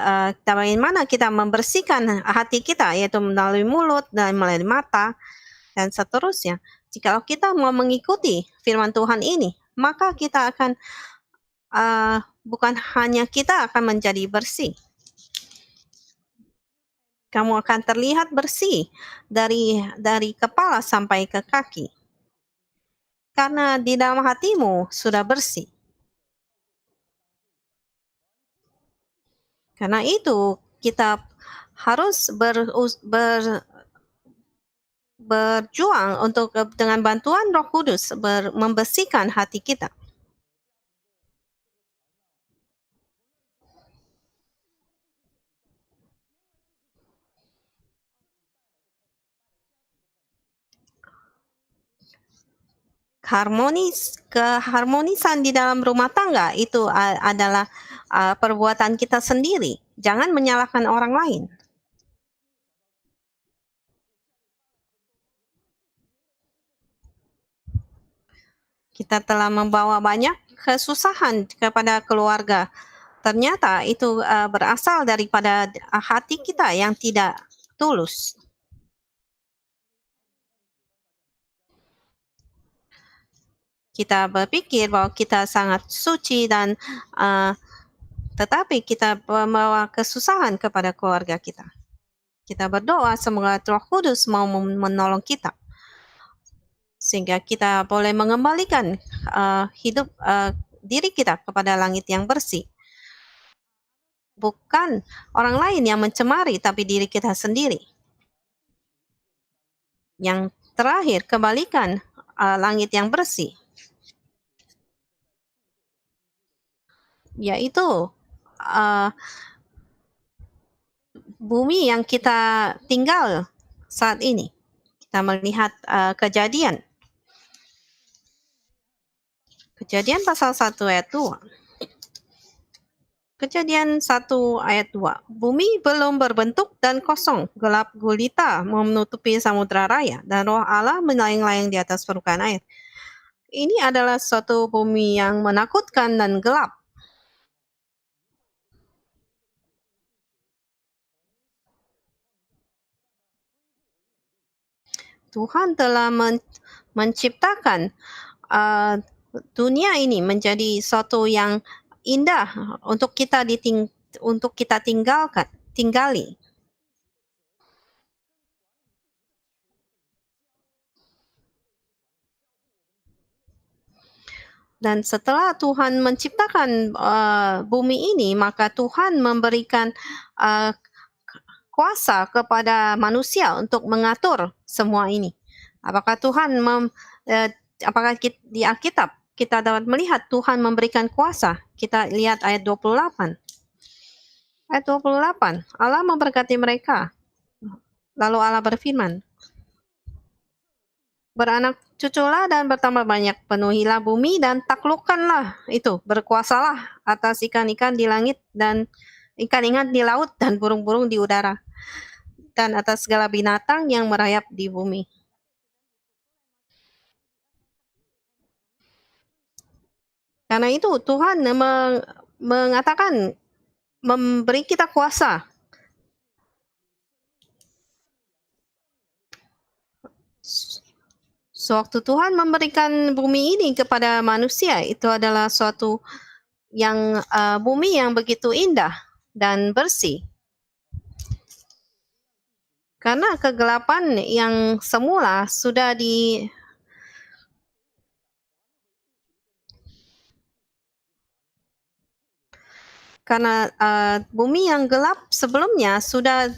bagaimana kita membersihkan hati kita, yaitu melalui mulut dan melalui mata, dan seterusnya. Jika kita mau mengikuti firman Tuhan ini, maka kita akan, bukan hanya kita akan menjadi bersih. Kamu akan terlihat bersih dari kepala sampai ke kaki. Karena di dalam hatimu sudah bersih. Karena itu kita harus berjuang untuk dengan bantuan Roh Kudus membersihkan hati kita. Keharmonisan di dalam rumah tangga itu adalah perbuatan kita sendiri. Jangan menyalahkan orang lain. Kita telah membawa banyak kesusahan kepada keluarga. Ternyata itu berasal daripada hati kita yang tidak tulus. Kita berpikir bahwa kita sangat suci dan tetapi kita membawa kesusahan kepada keluarga kita. Kita berdoa semoga Roh Kudus mau menolong kita. Sehingga kita boleh mengembalikan hidup diri kita kepada langit yang bersih. Bukan orang lain yang mencemari, tapi diri kita sendiri. Yang terakhir, kembalikan langit yang bersih. Yaitu bumi yang kita tinggal saat ini. kita melihat Kejadian pasal 1 ayat 2. Kejadian 1 ayat 2. Bumi belum berbentuk dan kosong, gelap gulita menutupi samudra raya, dan roh Allah melayang-layang di atas permukaan air. Ini adalah suatu bumi yang menakutkan dan gelap. Tuhan telah menciptakan dunia ini menjadi suatu yang indah untuk kita tinggali. Dan setelah Tuhan menciptakan bumi ini, maka Tuhan memberikan kuasa kepada manusia untuk mengatur semua ini. Apakah apakah di Alkitab kita dapat melihat Tuhan memberikan kuasa? Kita lihat ayat 28. Ayat 28, Allah memberkati mereka. Lalu Allah berfirman, beranak cuculah dan bertambah banyak, penuhilah bumi dan taklukkanlah itu, berkuasalah atas ikan-ikan di langit dan ikan-ikan di laut dan burung-burung di udara, dan atas segala binatang yang merayap di bumi. Karena itu Tuhan mengatakan, memberi kita kuasa. Sewaktu Tuhan memberikan bumi ini kepada manusia, itu adalah suatu yang bumi yang begitu indah dan bersih. Karena kegelapan yang semula sudah karena bumi yang gelap sebelumnya sudah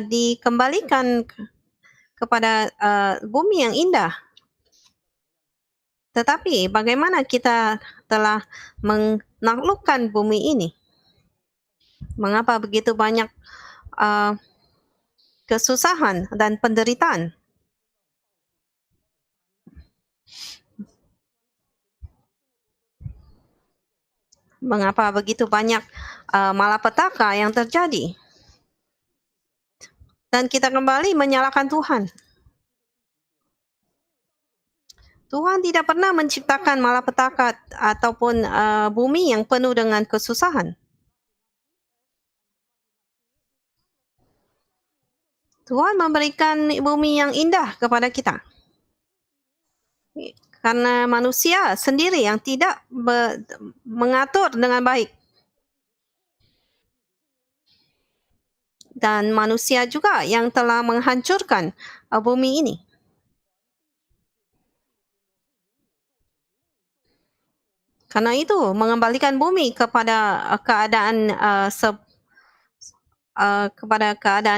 dikembalikan kepada bumi yang indah. Tetapi bagaimana kita telah menaklukkan bumi ini? Mengapa begitu banyak kesusahan dan penderitaan? Mengapa begitu banyak malapetaka yang terjadi? Dan kita kembali menyalahkan Tuhan. Tuhan tidak pernah menciptakan malapetaka ataupun bumi yang penuh dengan kesusahan. Tuhan memberikan bumi yang indah kepada kita. Karena manusia sendiri yang tidak mengatur dengan baik. Dan manusia juga yang telah menghancurkan bumi ini. Karena itu, mengembalikan bumi kepada keadaan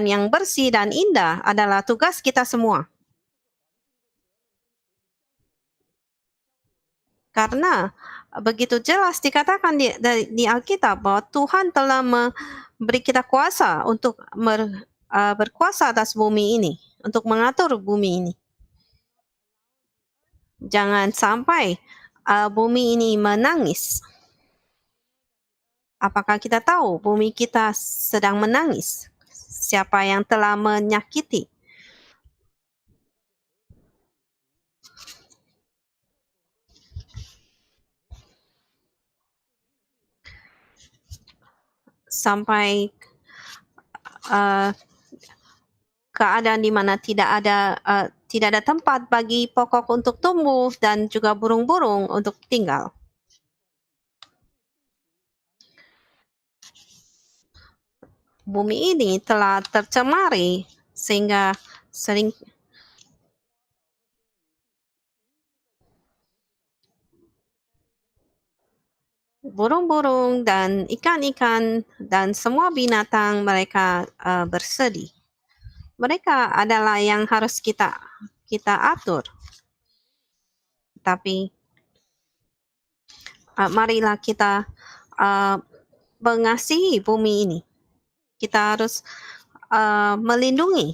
yang bersih dan indah adalah tugas kita semua. Karena begitu jelas dikatakan di Alkitab bahwa Tuhan telah memberi kita kuasa untuk berkuasa atas bumi ini, untuk mengatur bumi ini. Jangan sampai bumi ini menangis. Apakah kita tahu bumi kita sedang menangis? Siapa yang telah menyakiti? Sampai keadaan di mana tidak ada tempat bagi pokok untuk tumbuh dan juga burung-burung untuk tinggal. Bumi ini telah tercemari sehingga sering burung-burung dan ikan-ikan dan semua binatang mereka bersedih. Mereka adalah yang harus kita atur. Tapi marilah kita mengasihi bumi ini. Kita harus melindungi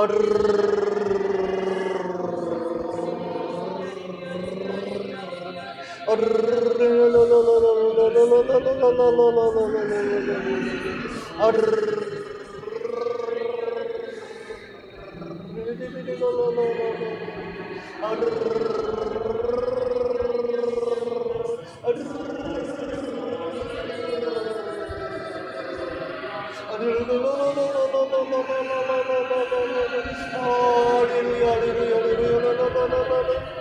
Hallelujah, hallelujah, hallelujah, hallelujah.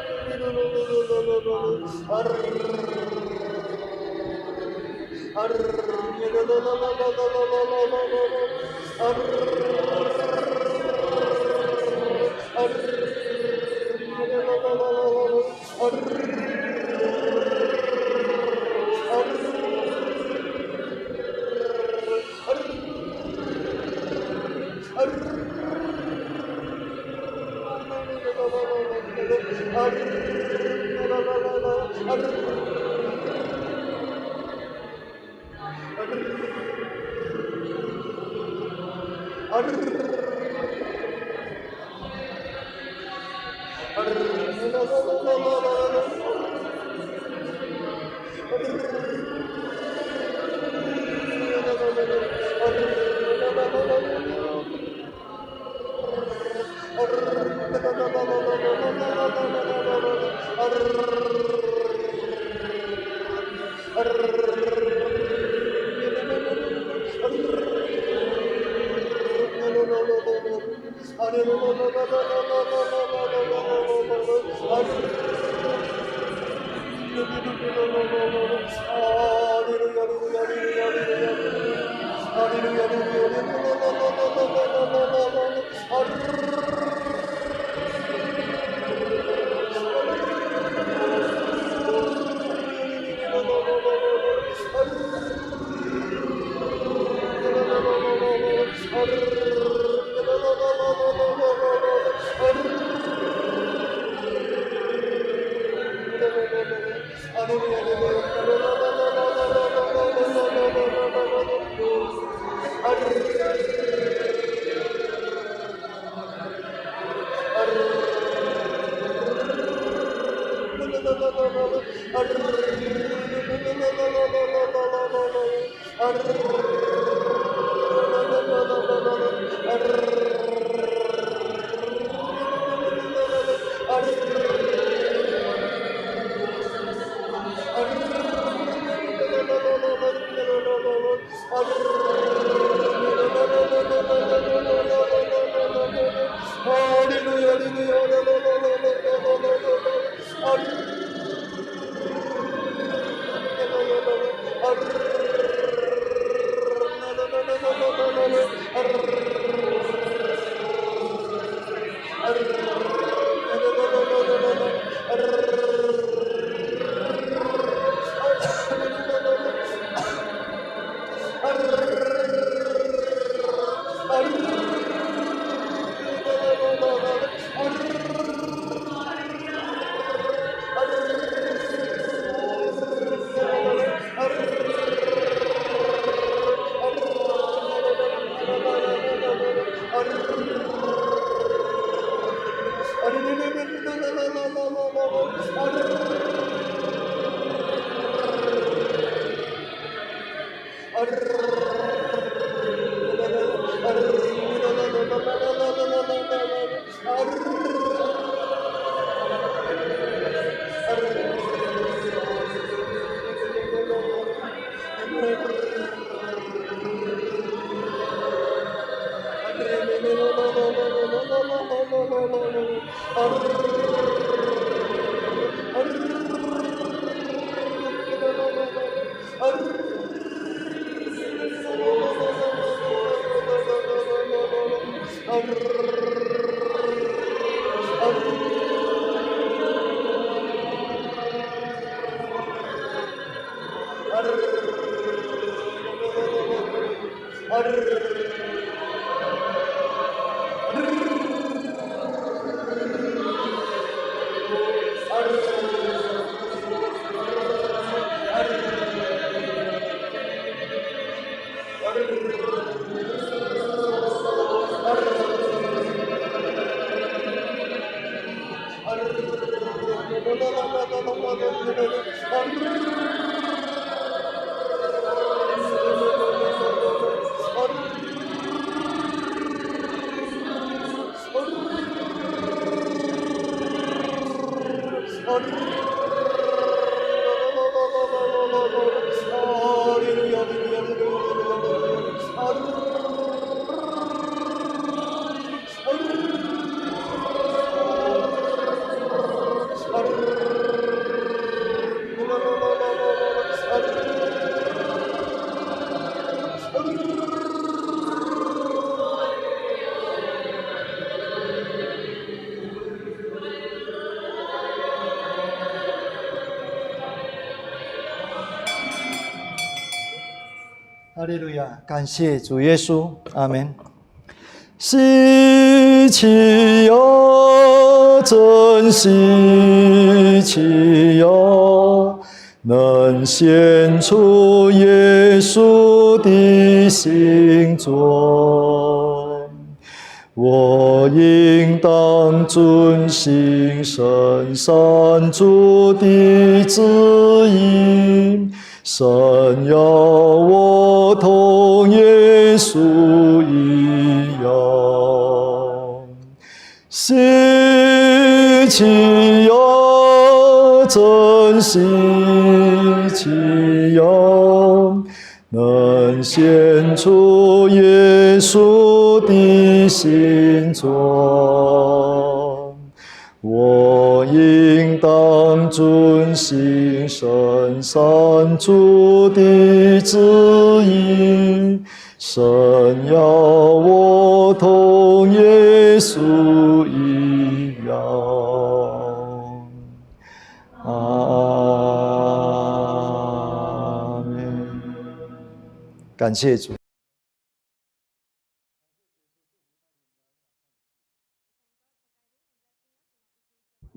哈利路亚！感谢主耶稣，阿门。希奇哟，真希奇哟，能显出耶稣的形状。我应当遵行圣山主的旨意，神要我同耶稣一样。希奇哟，真希奇哟，能显出耶稣的形状。我应当遵行圣山主的旨意，神要我同耶稣一样。阿门。感谢主。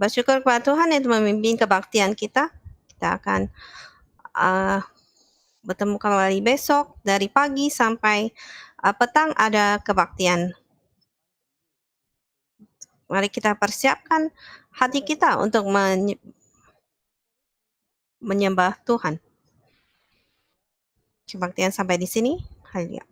Bersyukur kepada Tuhan yang memimpin kebaktian kita. Kita akan bertemu kembali besok dari pagi sampai petang ada kebaktian. Mari kita persiapkan hati kita untuk menyembah Tuhan. Kebaktian sampai di sini. Haleluya.